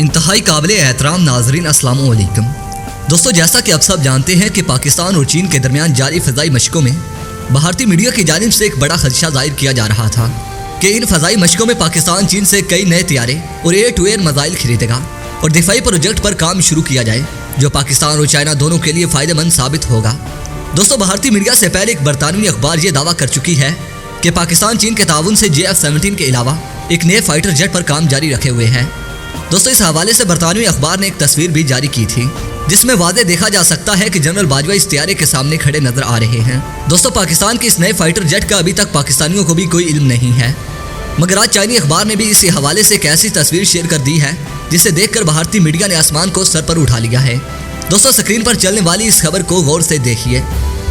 इंतहाई काबिले एहतराम नाजरीन, अस्सलाम वालेकुम। दोस्तों, जैसा कि आप सब जानते हैं कि पाकिस्तान और चीन के दरमियान जारी फ़ज़ाई मशकों में भारतीय मीडिया की जानिब से एक बड़ा खदशा जाहिर किया जा रहा था कि इन फ़ज़ाई मशकों में पाकिस्तान चीन से कई नए तैयारे और एयर टू एयर मिसाइल खरीदेगा और दिफाई प्रोजेक्ट पर काम शुरू किया जाए, जो पाकिस्तान और चाइना दोनों के लिए फ़ायदेमंद साबित होगा। दोस्तों, भारतीय मीडिया से पहले एक बरतानवी अखबार ये दावा कर चुकी है कि पाकिस्तान चीन के ताउन से JF-17 के अलावा एक नए फाइटर जेट पर काम जारी रखे हुए हैं। दोस्तों, इस हवाले से बरतानवी अखबार ने एक तस्वीर भी जारी की थी जिसमें वादे देखा जा सकता है कि जनरल बाजवा इस तैयारे के सामने खड़े नजर आ रहे हैं। दोस्तों, पाकिस्तान के इस नए फाइटर जेट का अभी तक पाकिस्तानियों को भी कोई इल्म नहीं है, मगर आज चाइनी अखबार ने भी इसी हवाले से एक ऐसी तस्वीर शेयर कर दी है जिसे देखकर भारतीय मीडिया ने आसमान को सर पर उठा लिया है। दोस्तों, स्क्रीन पर चलने वाली इस खबर को गौर से देखिए,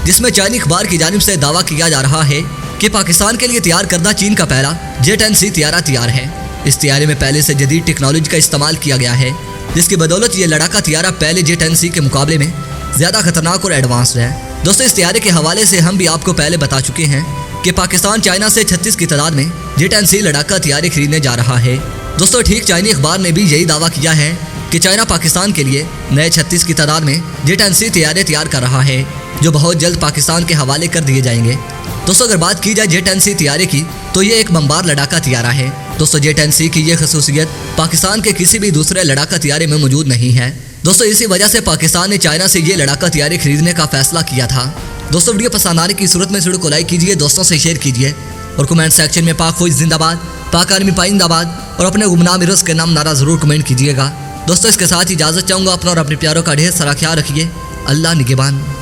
जिसमें चाइनी अखबार की जानिब से दावा किया जा रहा है कि पाकिस्तान के लिए तैयार करदा चीन का पहला J-10C तैयारा तैयार है। इस तैयारे में पहले से जदीद टेक्नोलॉजी का इस्तेमाल किया गया है, जिसकी बदौलत ये लड़ाका तैयारा पहले J-10C के मुकाबले में ज़्यादा खतरनाक और एडवांस्ड है। दोस्तों, इस तैयारे के हवाले से हम भी आपको पहले बता चुके हैं कि पाकिस्तान चाइना से 36 की तादाद में J-10C लड़ाका तैयारे खरीदने जा रहा है। दोस्तों, ठीक चाइनी अखबार ने भी यही दावा किया है कि चाइना पाकिस्तान के लिए नए 36 की तादाद में J-10C तैयारे तैयार कर रहा है, जो बहुत जल्द पाकिस्तान के हवाले कर दिए जाएंगे। दोस्तों, अगर बात की जाए J-10C तैयारे की, तो ये एक बमबार लड़ाका तैयारा है। दोस्तों, J-10C की ये खसूसियत पाकिस्तान के किसी भी दूसरे लड़ाका तैयारे में मौजूद नहीं है। दोस्तों, इसी वजह से पाकिस्तान ने चाइना से ये लड़ाका तैयारे खरीदने का फैसला किया था। दोस्तों, वीडियो पसंद आने की सूरत में इस वीडियो को लाइक कीजिए, दोस्तों से शेयर कीजिए और कमेंट सेक्शन में पाक फौज जिंदाबाद, पाक आर्मी पाइंदाबाद और अपने गुमनाम हीरोज़ के नाम नारा ज़रूर कमेंट कीजिएगा। दोस्तों, इसके साथ इजाज़त चाहूँगा। अपना और अपने प्यारों का ढेर सारा ख्याल रखिए। अल्लाह निगहबान।